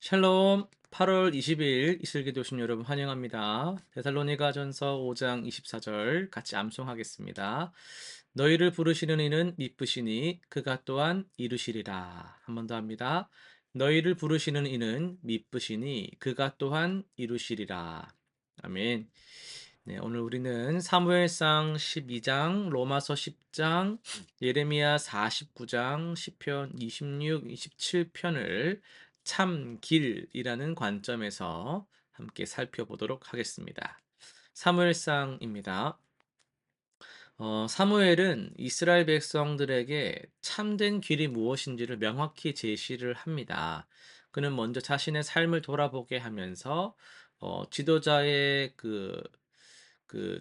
샬롬. 8월 20일 이슬기 도신 여러분 환영합니다. 데살로니가전서 5장 24절 같이 암송하겠습니다. 너희를 부르시는 이는 미쁘시니 그가 또한 이루시리라. 한 번 더 합니다. 너희를 부르시는 이는 미쁘시니 그가 또한 이루시리라. 아멘. 네, 오늘 우리는 사무엘상 12장, 로마서 10장, 예레미야 49장, 시편 26, 27편을 참 길이라는 관점에서 함께 살펴보도록 하겠습니다. 사무엘상입니다. 사무엘은 이스라엘 백성들에게 참된 길이 무엇인지를 명확히 제시를 합니다. 그는 먼저 자신의 삶을 돌아보게 하면서 지도자의 그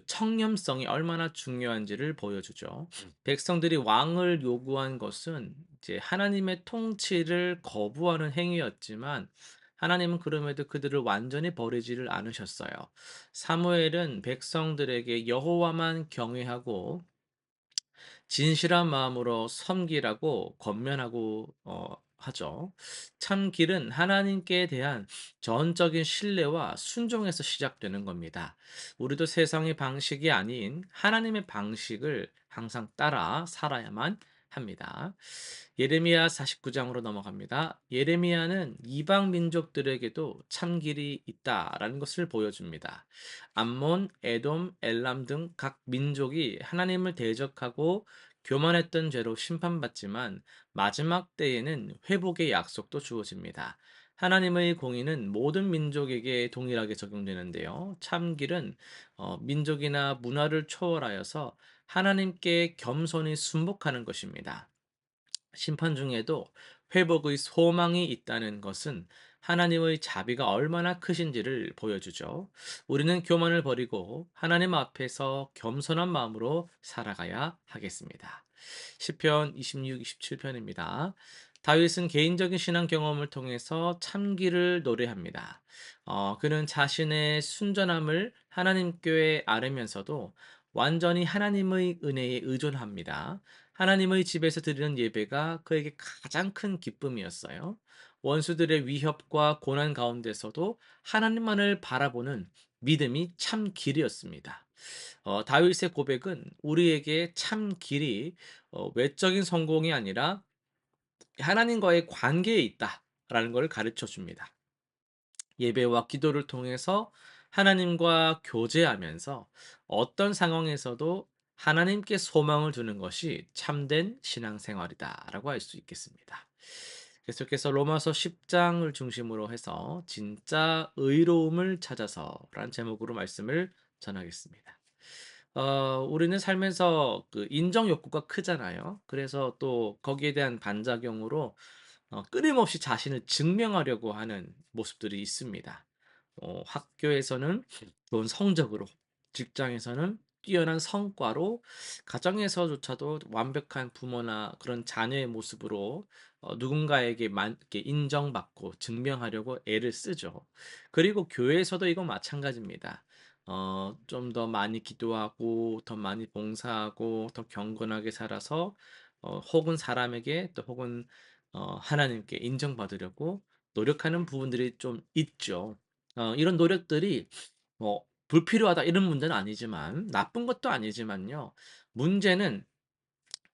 청렴성이 얼마나 중요한지를 보여주죠. 백성들이 왕을 요구한 것은 이제 하나님의 통치를 거부하는 행위였지만 하나님은 그럼에도 그들을 완전히 버리지를 않으셨어요. 사무엘은 백성들에게 여호와만 경외하고 진실한 마음으로 섬기라고 권면하고 하죠. 참 길은 하나님께 대한 전적인 신뢰와 순종에서 시작되는 겁니다. 우리도 세상의 방식이 아닌 하나님의 방식을 항상 따라 살아야만 합니다. 예레미야 49장으로 넘어갑니다. 예레미야는 이방 민족들에게도 참 길이 있다라는 것을 보여줍니다. 암몬, 에돔, 엘람 등 각 민족이 하나님을 대적하고 교만했던 죄로 심판받지만 마지막 때에는 회복의 약속도 주어집니다. 하나님의 공의는 모든 민족에게 동일하게 적용되는데요. 참길은 민족이나 문화를 초월하여서 하나님께 겸손히 순복하는 것입니다. 심판 중에도 회복의 소망이 있다는 것은 하나님의 자비가 얼마나 크신지를 보여주죠. 우리는 교만을 버리고 하나님 앞에서 겸손한 마음으로 살아가야 하겠습니다. 시편 26, 27편입니다. 다윗은 개인적인 신앙 경험을 통해서 참기를 노래합니다. 그는 자신의 순전함을 하나님께 아뢰면서도 완전히 하나님의 은혜에 의존합니다. 하나님의 집에서 드리는 예배가 그에게 가장 큰 기쁨이었어요. 원수들의 위협과 고난 가운데서도 하나님만을 바라보는 믿음이 참 길이었습니다. 다윗의 고백은 우리에게 참 길이 외적인 성공이 아니라 하나님과의 관계에 있다라는 것을 가르쳐 줍니다. 예배와 기도를 통해서 하나님과 교제하면서 어떤 상황에서도 하나님께 소망을 두는 것이 참된 신앙생활이다라고 할 수 있겠습니다. 계속해서 로마서 10장을 중심으로 해서 진짜 의로움을 찾아서라는 제목으로 말씀을 전하겠습니다. 우리는 살면서 그 인정 욕구가 크잖아요. 그래서 또 거기에 대한 반작용으로 끊임없이 자신을 증명하려고 하는 모습들이 있습니다. 학교에서는 좋은 성적으로, 직장에서는 뛰어난 성과로, 가정에서조차도 완벽한 부모나 그런 자녀의 모습으로 누군가에게 이렇게 인정받고 증명하려고 애를 쓰죠. 그리고 교회에서도 이건 마찬가지입니다. 좀 더 많이 기도하고, 더 많이 봉사하고, 더 경건하게 살아서, 혹은 사람에게 또 혹은 하나님께 인정받으려고 노력하는 부분들이 좀 있죠. 이런 노력들이 뭐 불필요하다 이런 문제는 아니지만 나쁜 것도 아니지만요. 문제는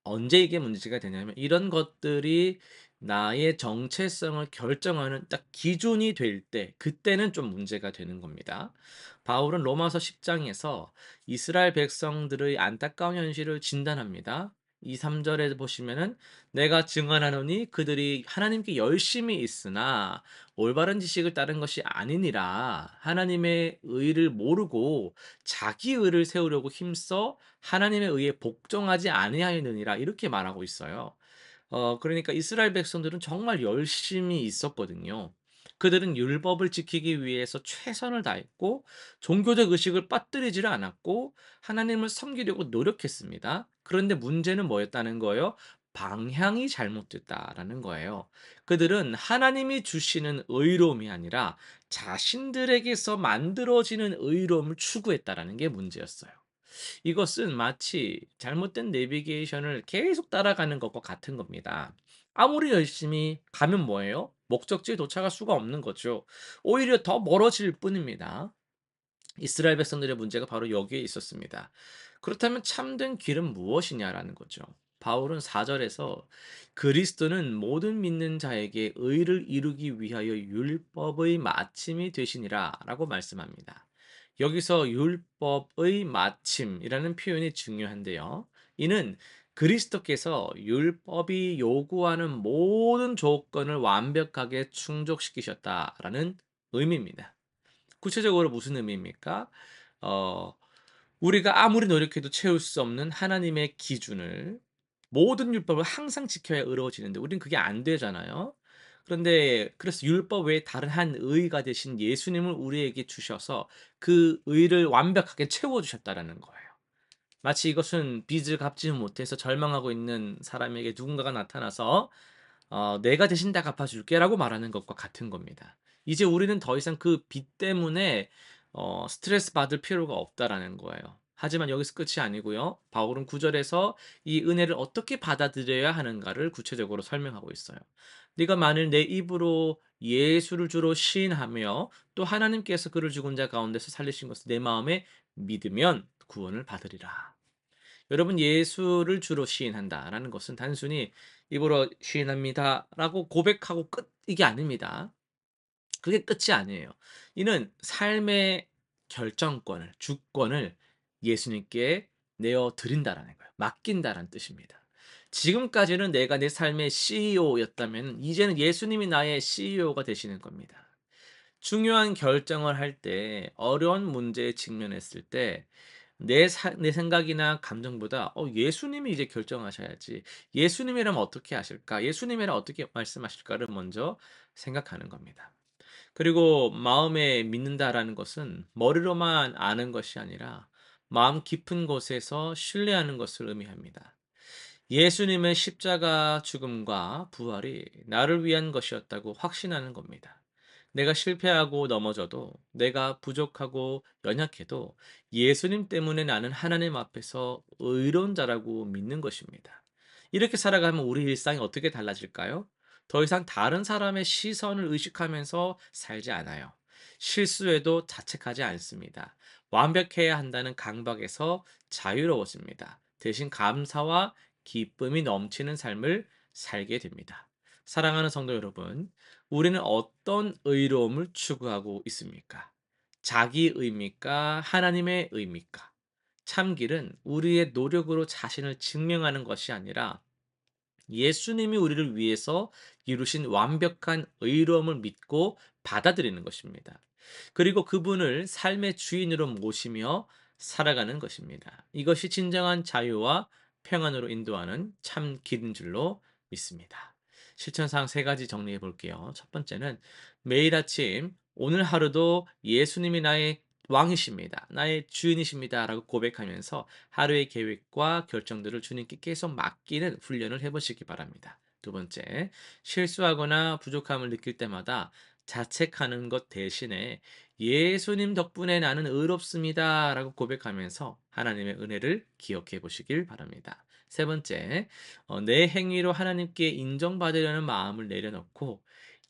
언제 이게 문제가 되냐면 이런 것들이 나의 정체성을 결정하는 딱 기준이 될 때 그때는 좀 문제가 되는 겁니다. 바울은 로마서 10장에서 이스라엘 백성들의 안타까운 현실을 진단합니다. 2, 3절에 보시면은 내가 증언하노니 그들이 하나님께 열심히 있으나 올바른 지식을 따른 것이 아니니라. 하나님의 의를 모르고 자기 의를 세우려고 힘써 하나님의 의에 복종하지 아니하였느니라 이렇게 말하고 있어요. 그러니까 이스라엘 백성들은 정말 열심히 있었거든요. 그들은 율법을 지키기 위해서 최선을 다했고 종교적 의식을 빠뜨리지를 않았고 하나님을 섬기려고 노력했습니다. 그런데 문제는 뭐였다는 거예요? 방향이 잘못됐다라는 거예요. 그들은 하나님이 주시는 의로움이 아니라 자신들에게서 만들어지는 의로움을 추구했다라는 게 문제였어요. 이것은 마치 잘못된 내비게이션을 계속 따라가는 것과 같은 겁니다. 아무리 열심히 가면 뭐예요? 목적지에 도착할 수가 없는 거죠. 오히려 더 멀어질 뿐입니다. 이스라엘 백성들의 문제가 바로 여기에 있었습니다. 그렇다면 참된 길은 무엇이냐라는 거죠. 바울은 4절에서 그리스도는 모든 믿는 자에게 의를 이루기 위하여 율법의 마침이 되시니라 라고 말씀합니다. 여기서 율법의 마침이라는 표현이 중요한데요. 이는 그리스도께서 율법이 요구하는 모든 조건을 완벽하게 충족시키셨다라는 의미입니다. 구체적으로 무슨 의미입니까? 어 우리가 아무리 노력해도 채울 수 없는 하나님의 기준을 모든 율법을 항상 지켜야 의로워지는데 우리는 그게 안 되잖아요. 그런데 그래서 율법 외에 다른 한 의가 되신 예수님을 우리에게 주셔서 그 의를 완벽하게 채워 주셨다라는 거예요. 마치 이것은 빚을 갚지 못해서 절망하고 있는 사람에게 누군가가 나타나서 "내가 대신 다 갚아 줄게."라고 말하는 것과 같은 겁니다. 이제 우리는 더 이상 그 빚 때문에 스트레스 받을 필요가 없다라는 거예요. 하지만 여기서 끝이 아니고요. 바울은 9 절에서 이 은혜를 어떻게 받아들여야 하는가를 구체적으로 설명하고 있어요. "네가 만일 내 입으로 예수를 주로 시인하며 또 하나님께서 그를 죽은 자 가운데서 살리신 것을 내 마음에 믿으면 구원을 받으리라." 여러분 예수를 주로 시인한다라는 것은 단순히 입으로 시인합니다라고 고백하고 끝 이게 아닙니다. 그게 끝이 아니에요. 이는 삶의 결정권을 주권을 예수님께 내어 드린다라는 거예요. 맡긴다라는 뜻입니다. 지금까지는 내가 내 삶의 CEO였다면 이제는 예수님이 나의 CEO가 되시는 겁니다. 중요한 결정을 할 때 어려운 문제에 직면했을 때 내 생각이나 감정보다 예수님이 이제 결정하셔야지. '예수님이라면 어떻게 하실까? 예수님이라면 어떻게 말씀하실까?'를 먼저 생각하는 겁니다. 그리고 마음에 믿는다라는 것은 머리로만 아는 것이 아니라 마음 깊은 곳에서 신뢰하는 것을 의미합니다. 예수님의 십자가 죽음과 부활이 나를 위한 것이었다고 확신하는 겁니다. 내가 실패하고 넘어져도, 내가 부족하고 연약해도 예수님 때문에 나는 하나님 앞에서 의로운 자라고 믿는 것입니다. 이렇게 살아가면 우리 일상이 어떻게 달라질까요? 더 이상 다른 사람의 시선을 의식하면서 살지 않아요. 실수에도 자책하지 않습니다. 완벽해야 한다는 강박에서 자유로워집니다. 대신 감사와 기쁨이 넘치는 삶을 살게 됩니다. 사랑하는 성도 여러분, 우리는 어떤 의로움을 추구하고 있습니까? 자기 의입니까? 하나님의 의입니까? 참 길은 우리의 노력으로 자신을 증명하는 것이 아니라 예수님이 우리를 위해서 이루신 완벽한 의로움을 믿고 받아들이는 것입니다. 그리고 그분을 삶의 주인으로 모시며 살아가는 것입니다. 이것이 진정한 자유와 평안으로 인도하는 참 길인 줄로 믿습니다. 실천사항 세 가지 정리해 볼게요. 첫 번째는 매일 아침 오늘 하루도 예수님이 나의 왕이십니다. 나의 주인이십니다. 라고 고백하면서 하루의 계획과 결정들을 주님께 계속 맡기는 훈련을 해보시기 바랍니다. 두 번째, 실수하거나 부족함을 느낄 때마다 자책하는 것 대신에 예수님 덕분에 나는 의롭습니다. 라고 고백하면서 하나님의 은혜를 기억해 보시길 바랍니다. 세 번째, 내 행위로 하나님께 인정받으려는 마음을 내려놓고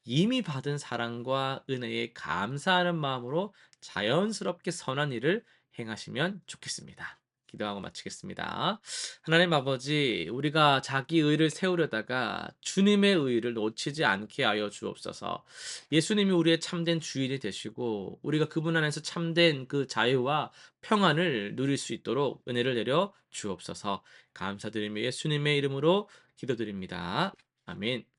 이미 받은 사랑과 은혜에 감사하는 마음으로 자연스럽게 선한 일을 행하시면 좋겠습니다. 기도하고 마치겠습니다. 하나님 아버지, 우리가 자기 의를 세우려다가 주님의 의를 놓치지 않게 하여 주옵소서. 예수님이 우리의 참된 주인이 되시고 우리가 그분 안에서 참된 그 자유와 평안을 누릴 수 있도록 은혜를 내려 주옵소서. 감사드리며 예수님의 이름으로 기도드립니다. 아멘.